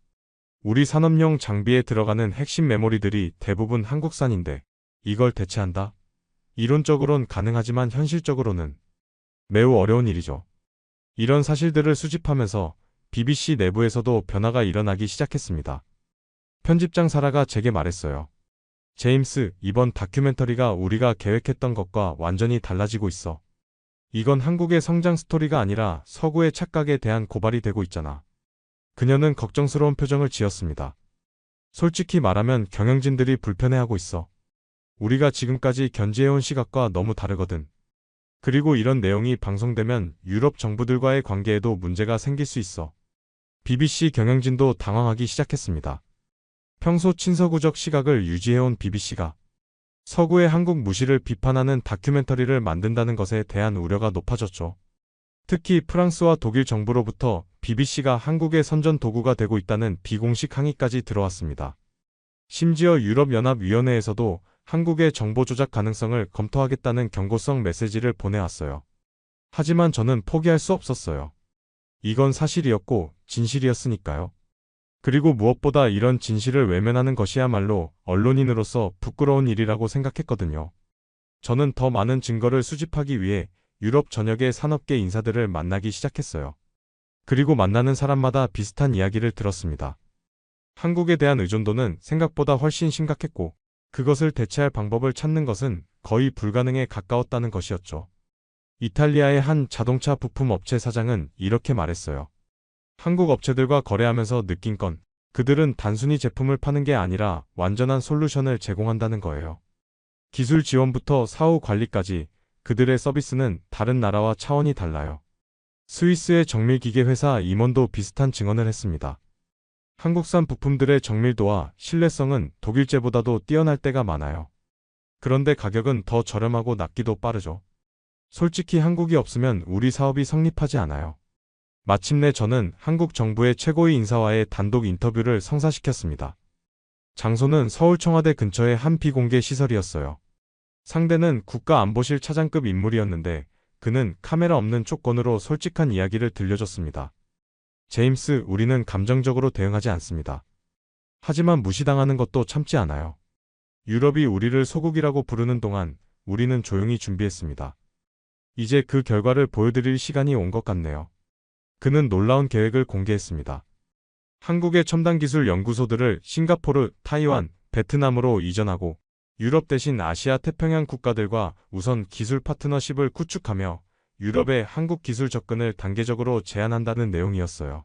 우리 산업용 장비에 들어가는 핵심 메모리들이 대부분 한국산인데 이걸 대체한다? 이론적으론 가능하지만 현실적으로는 매우 어려운 일이죠. 이런 사실들을 수집하면서 BBC 내부에서도 변화가 일어나기 시작했습니다. 편집장 사라가 제게 말했어요. 제임스, 이번 다큐멘터리가 우리가 계획했던 것과 완전히 달라지고 있어. 이건 한국의 성장 스토리가 아니라 서구의 착각에 대한 고발이 되고 있잖아. 그녀는 걱정스러운 표정을 지었습니다. 솔직히 말하면 경영진들이 불편해하고 있어. 우리가 지금까지 견지해온 시각과 너무 다르거든. 그리고 이런 내용이 방송되면 유럽 정부들과의 관계에도 문제가 생길 수 있어. BBC 경영진도 당황하기 시작했습니다. 평소 친서구적 시각을 유지해온 BBC가 서구의 한국 무시를 비판하는 다큐멘터리를 만든다는 것에 대한 우려가 높아졌죠. 특히 프랑스와 독일 정부로부터 BBC가 한국의 선전 도구가 되고 있다는 비공식 항의까지 들어왔습니다. 심지어 유럽연합위원회에서도 한국의 정보 조작 가능성을 검토하겠다는 경고성 메시지를 보내왔어요. 하지만 저는 포기할 수 없었어요. 이건 사실이었고 진실이었으니까요. 그리고 무엇보다 이런 진실을 외면하는 것이야말로 언론인으로서 부끄러운 일이라고 생각했거든요. 저는 더 많은 증거를 수집하기 위해 유럽 전역의 산업계 인사들을 만나기 시작했어요. 그리고 만나는 사람마다 비슷한 이야기를 들었습니다. 한국에 대한 의존도는 생각보다 훨씬 심각했고 그것을 대체할 방법을 찾는 것은 거의 불가능에 가까웠다는 것이었죠. 이탈리아의 한 자동차 부품 업체 사장은 이렇게 말했어요. 한국 업체들과 거래하면서 느낀 건 그들은 단순히 제품을 파는 게 아니라 완전한 솔루션을 제공한다는 거예요. 기술 지원부터 사후 관리까지 그들의 서비스는 다른 나라와 차원이 달라요. 스위스의 정밀기계 회사 임원도 비슷한 증언을 했습니다. 한국산 부품들의 정밀도와 신뢰성은 독일제보다도 뛰어날 때가 많아요. 그런데 가격은 더 저렴하고 낫기도 빠르죠. 솔직히 한국이 없으면 우리 사업이 성립하지 않아요. 마침내 저는 한국 정부의 최고위 인사와의 단독 인터뷰를 성사시켰습니다. 장소는 서울 청와대 근처의 한 비공개 시설이었어요. 상대는 국가안보실 차장급 인물이었는데 그는 카메라 없는 촉건으로 솔직한 이야기를 들려줬습니다. 제임스, 우리는 감정적으로 대응하지 않습니다. 하지만 무시당하는 것도 참지 않아요. 유럽이 우리를 소국이라고 부르는 동안 우리는 조용히 준비했습니다. 이제 그 결과를 보여드릴 시간이 온 것 같네요. 그는 놀라운 계획을 공개했습니다. 한국의 첨단기술 연구소들을 싱가포르, 타이완, 베트남으로 이전하고 유럽 대신 아시아 태평양 국가들과 우선 기술 파트너십을 구축하며 유럽의 한국 기술 접근을 단계적으로 제한한다는 내용이었어요.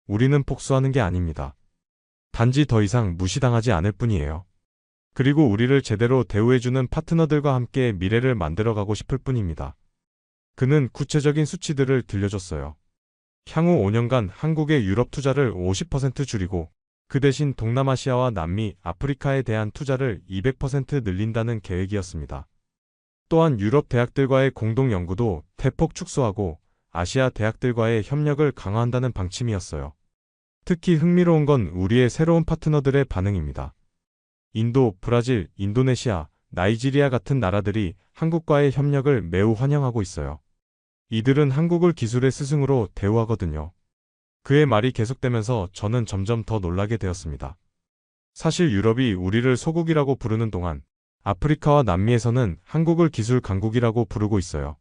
우리는 복수하는 게 아닙니다. 단지 더 이상 무시당하지 않을 뿐이에요. 그리고 우리를 제대로 대우해주는 파트너들과 함께 미래를 만들어가고 싶을 뿐입니다. 그는 구체적인 수치들을 들려줬어요. 향후 5년간 한국의 유럽 투자를 50% 줄이고 그 대신 동남아시아와 남미, 아프리카에 대한 투자를 200% 늘린다는 계획이었습니다. 또한 유럽 대학들과의 공동 연구도 대폭 축소하고 아시아 대학들과의 협력을 강화한다는 방침이었어요. 특히 흥미로운 건 우리의 새로운 파트너들의 반응입니다. 인도, 브라질, 인도네시아, 나이지리아 같은 나라들이 한국과의 협력을 매우 환영하고 있어요. 이들은 한국을 기술의 스승으로 대우하거든요. 그의 말이 계속되면서 저는 점점 더 놀라게 되었습니다. 사실 유럽이 우리를 소국이라고 부르는 동안 아프리카와 남미에서는 한국을 기술 강국이라고 부르고 있어요.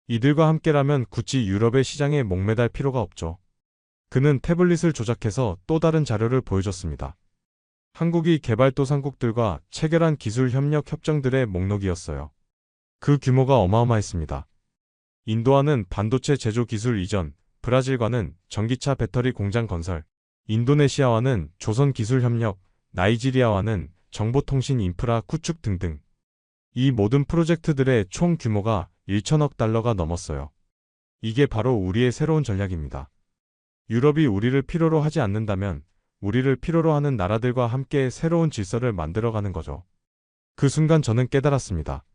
이들과 함께라면 굳이 유럽의 시장에 목매달 필요가 없죠. 그는 태블릿을 조작해서 또 다른 자료를 보여줬습니다. 한국이 개발도상국들과 체결한 기술 협력 협정들의 목록이었어요. 그 규모가 어마어마했습니다. 인도와는 반도체 제조 기술 이전, 브라질과는 전기차 배터리 공장 건설, 인도네시아와는 조선기술협력, 나이지리아와는 정보통신 인프라 구축 등등. 이 모든 프로젝트들의 총 규모가 1천억 달러가 넘었어요. 이게 바로 우리의 새로운 전략입니다. 유럽이 우리를 필요로 하지 않는다면 우리를 필요로 하는 나라들과 함께 새로운 질서를 만들어가는 거죠. 그 순간 저는 깨달았습니다.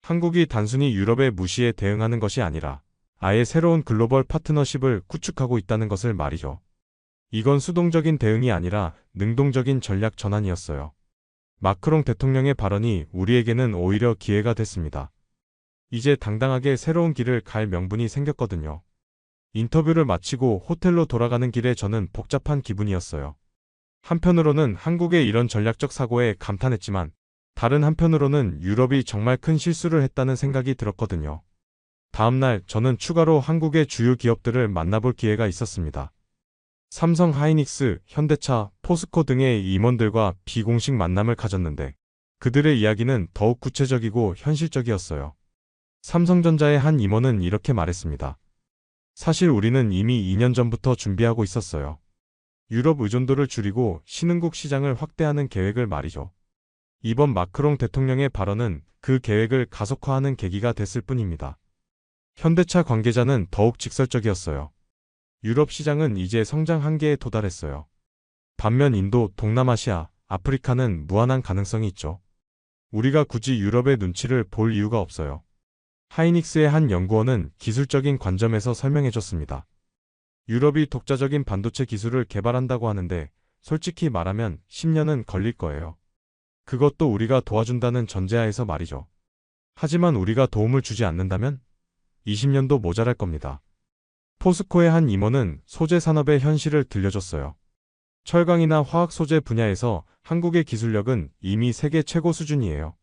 한국이 단순히 유럽의 무시에 대응하는 것이 아니라 아예 새로운 글로벌 파트너십을 구축하고 있다는 것을 말이죠. 이건 수동적인 대응이 아니라 능동적인 전략 전환이었어요. 마크롱 대통령의 발언이 우리에게는 오히려 기회가 됐습니다. 이제 당당하게 새로운 길을 갈 명분이 생겼거든요. 인터뷰를 마치고 호텔로 돌아가는 길에 저는 복잡한 기분이었어요. 한편으로는 한국의 이런 전략적 사고에 감탄했지만 다른 한편으로는 유럽이 정말 큰 실수를 했다는 생각이 들었거든요. 다음날 저는 추가로 한국의 주요 기업들을 만나볼 기회가 있었습니다. 삼성 하이닉스, 현대차, 포스코 등의 임원들과 비공식 만남을 가졌는데 그들의 이야기는 더욱 구체적이고 현실적이었어요. 삼성전자의 한 임원은 이렇게 말했습니다. 사실 우리는 이미 2년 전부터 준비하고 있었어요. 유럽 의존도를 줄이고 신흥국 시장을 확대하는 계획을 말이죠. 이번 마크롱 대통령의 발언은 그 계획을 가속화하는 계기가 됐을 뿐입니다. 현대차 관계자는 더욱 직설적이었어요. 유럽 시장은 이제 성장 한계에 도달했어요. 반면 인도, 동남아시아, 아프리카는 무한한 가능성이 있죠. 우리가 굳이 유럽의 눈치를 볼 이유가 없어요. 하이닉스의 한 연구원은 기술적인 관점에서 설명해줬습니다. 유럽이 독자적인 반도체 기술을 개발한다고 하는데 솔직히 말하면 10년은 걸릴 거예요. 그것도 우리가 도와준다는 전제하에서 말이죠. 하지만 우리가 도움을 주지 않는다면 20년도 모자랄 겁니다. 포스코의 한 임원은 소재 산업의 현실을 들려줬어요. 철강이나 화학 소재 분야에서 한국의 기술력은 이미 세계 최고 수준이에요.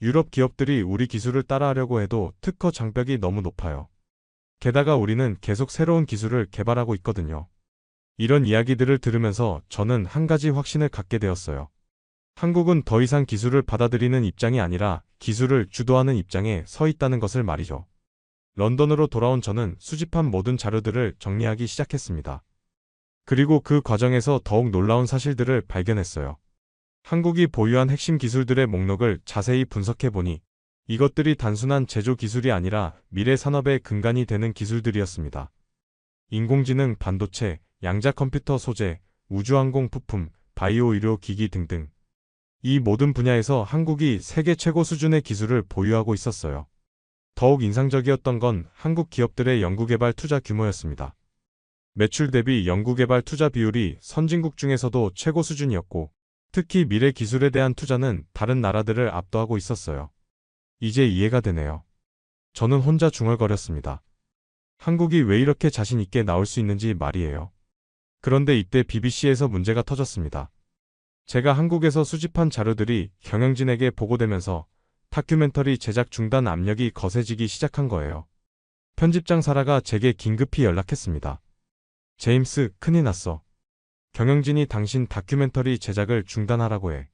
유럽 기업들이 우리 기술을 따라하려고 해도 특허 장벽이 너무 높아요. 게다가 우리는 계속 새로운 기술을 개발하고 있거든요. 이런 이야기들을 들으면서 저는 한 가지 확신을 갖게 되었어요. 한국은 더 이상 기술을 받아들이는 입장이 아니라 기술을 주도하는 입장에 서 있다는 것을 말이죠. 런던으로 돌아온 저는 수집한 모든 자료들을 정리하기 시작했습니다. 그리고 그 과정에서 더욱 놀라운 사실들을 발견했어요. 한국이 보유한 핵심 기술들의 목록을 자세히 분석해보니 이것들이 단순한 제조 기술이 아니라 미래 산업의 근간이 되는 기술들이었습니다. 인공지능, 반도체, 양자 컴퓨터 소재, 우주항공 부품, 바이오 의료 기기 등등. 이 모든 분야에서 한국이 세계 최고 수준의 기술을 보유하고 있었어요. 더욱 인상적이었던 건 한국 기업들의 연구개발 투자 규모였습니다. 매출 대비 연구개발 투자 비율이 선진국 중에서도 최고 수준이었고, 특히 미래 기술에 대한 투자는 다른 나라들을 압도하고 있었어요. 이제 이해가 되네요. 저는 혼자 중얼거렸습니다. 한국이 왜 이렇게 자신 있게 나올 수 있는지 말이에요. 그런데 이때 BBC에서 문제가 터졌습니다. 제가 한국에서 수집한 자료들이 경영진에게 보고되면서 다큐멘터리 제작 중단 압력이 거세지기 시작한 거예요. 편집장 사라가 제게 긴급히 연락했습니다. 제임스, 큰일 났어. 경영진이 당신 다큐멘터리 제작을 중단하라고 해.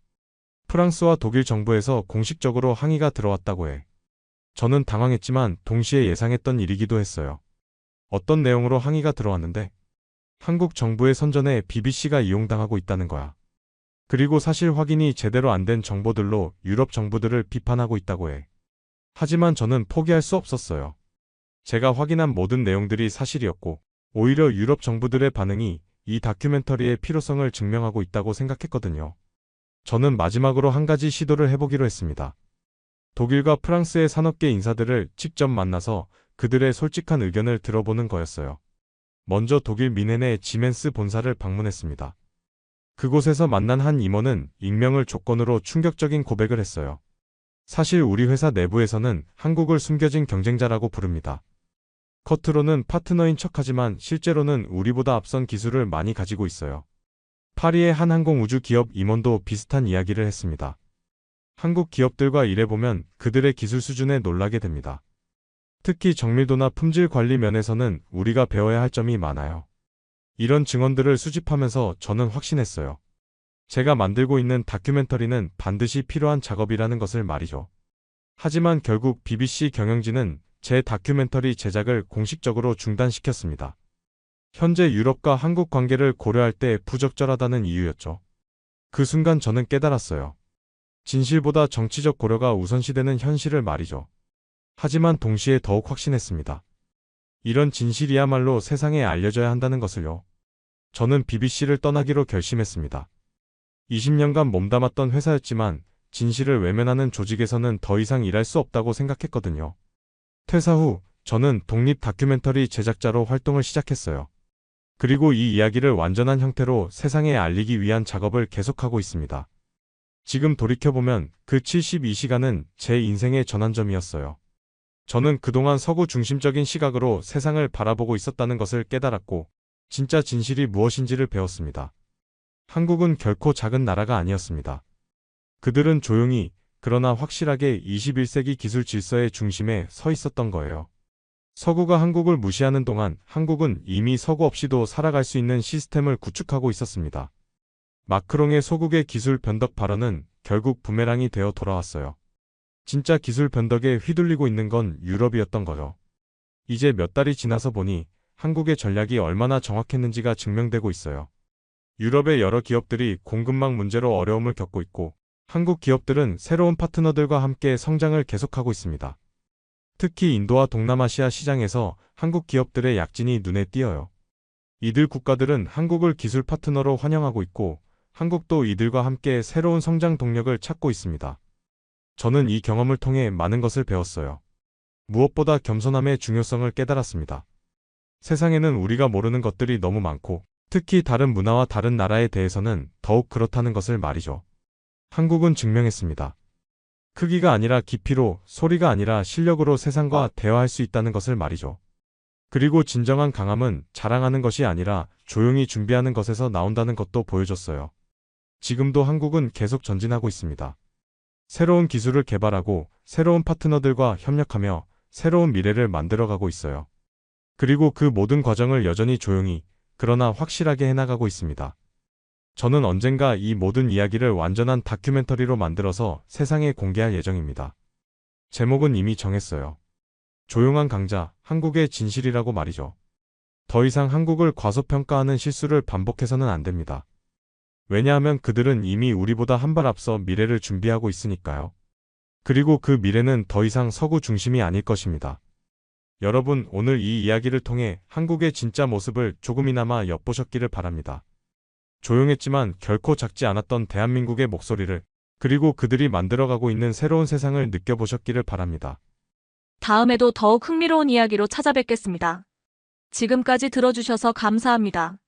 프랑스와 독일 정부에서 공식적으로 항의가 들어왔다고 해. 저는 당황했지만 동시에 예상했던 일이기도 했어요. 어떤 내용으로 항의가 들어왔는데? 한국 정부의 선전에 BBC가 이용당하고 있다는 거야. 그리고 사실 확인이 제대로 안 된 정보들로 유럽 정부들을 비판하고 있다고 해. 하지만 저는 포기할 수 없었어요. 제가 확인한 모든 내용들이 사실이었고, 오히려 유럽 정부들의 반응이 이 다큐멘터리의 필요성을 증명하고 있다고 생각했거든요. 저는 마지막으로 한 가지 시도를 해보기로 했습니다. 독일과 프랑스의 산업계 인사들을 직접 만나서 그들의 솔직한 의견을 들어보는 거였어요. 먼저 독일 뮌헨의 지멘스 본사를 방문했습니다. 그곳에서 만난 한 임원은 익명을 조건으로 충격적인 고백을 했어요. 사실 우리 회사 내부에서는 한국을 숨겨진 경쟁자라고 부릅니다. 겉으로는 파트너인 척하지만 실제로는 우리보다 앞선 기술을 많이 가지고 있어요. 파리의 한 항공우주 기업 임원도 비슷한 이야기를 했습니다. 한국 기업들과 일해보면 그들의 기술 수준에 놀라게 됩니다. 특히 정밀도나 품질 관리 면에서는 우리가 배워야 할 점이 많아요. 이런 증언들을 수집하면서 저는 확신했어요. 제가 만들고 있는 다큐멘터리는 반드시 필요한 작업이라는 것을 말이죠. 하지만 결국 BBC 경영진은 제 다큐멘터리 제작을 공식적으로 중단시켰습니다. 현재 유럽과 한국 관계를 고려할 때 부적절하다는 이유였죠. 그 순간 저는 깨달았어요. 진실보다 정치적 고려가 우선시되는 현실을 말이죠. 하지만 동시에 더욱 확신했습니다. 이런 진실이야말로 세상에 알려져야 한다는 것을요. 저는 BBC를 떠나기로 결심했습니다. 20년간 몸담았던 회사였지만 진실을 외면하는 조직에서는 더 이상 일할 수 없다고 생각했거든요. 퇴사 후 저는 독립 다큐멘터리 제작자로 활동을 시작했어요. 그리고 이 이야기를 완전한 형태로 세상에 알리기 위한 작업을 계속하고 있습니다. 지금 돌이켜보면 그 72시간은 제 인생의 전환점이었어요. 저는 그동안 서구 중심적인 시각으로 세상을 바라보고 있었다는 것을 깨달았고, 진짜 진실이 무엇인지를 배웠습니다. 한국은 결코 작은 나라가 아니었습니다. 그들은 조용히, 그러나 확실하게 21세기 기술 질서의 중심에 서 있었던 거예요. 서구가 한국을 무시하는 동안 한국은 이미 서구 없이도 살아갈 수 있는 시스템을 구축하고 있었습니다. 마크롱의 소국의 기술 변덕 발언은 결국 부메랑이 되어 돌아왔어요. 진짜 기술 변덕에 휘둘리고 있는 건 유럽이었던 거죠. 이제 몇 달이 지나서 보니 한국의 전략이 얼마나 정확했는지가 증명되고 있어요. 유럽의 여러 기업들이 공급망 문제로 어려움을 겪고 있고, 한국 기업들은 새로운 파트너들과 함께 성장을 계속하고 있습니다. 특히 인도와 동남아시아 시장에서 한국 기업들의 약진이 눈에 띄어요. 이들 국가들은 한국을 기술 파트너로 환영하고 있고, 한국도 이들과 함께 새로운 성장 동력을 찾고 있습니다. 저는 이 경험을 통해 많은 것을 배웠어요. 무엇보다 겸손함의 중요성을 깨달았습니다. 세상에는 우리가 모르는 것들이 너무 많고, 특히 다른 문화와 다른 나라에 대해서는 더욱 그렇다는 것을 말이죠. 한국은 증명했습니다. 크기가 아니라 깊이로, 소리가 아니라 실력으로 세상과 대화할 수 있다는 것을 말이죠. 그리고 진정한 강함은 자랑하는 것이 아니라 조용히 준비하는 것에서 나온다는 것도 보여줬어요. 지금도 한국은 계속 전진하고 있습니다. 새로운 기술을 개발하고 새로운 파트너들과 협력하며 새로운 미래를 만들어가고 있어요. 그리고 그 모든 과정을 여전히 조용히, 그러나 확실하게 해나가고 있습니다. 저는 언젠가 이 모든 이야기를 완전한 다큐멘터리로 만들어서 세상에 공개할 예정입니다. 제목은 이미 정했어요. 조용한 강자, 한국의 진실이라고 말이죠. 더 이상 한국을 과소평가하는 실수를 반복해서는 안 됩니다. 왜냐하면 그들은 이미 우리보다 한 발 앞서 미래를 준비하고 있으니까요. 그리고 그 미래는 더 이상 서구 중심이 아닐 것입니다. 여러분, 오늘 이 이야기를 통해 한국의 진짜 모습을 조금이나마 엿보셨기를 바랍니다. 조용했지만 결코 작지 않았던 대한민국의 목소리를, 그리고 그들이 만들어가고 있는 새로운 세상을 느껴보셨기를 바랍니다. 다음에도 더욱 흥미로운 이야기로 찾아뵙겠습니다. 지금까지 들어주셔서 감사합니다.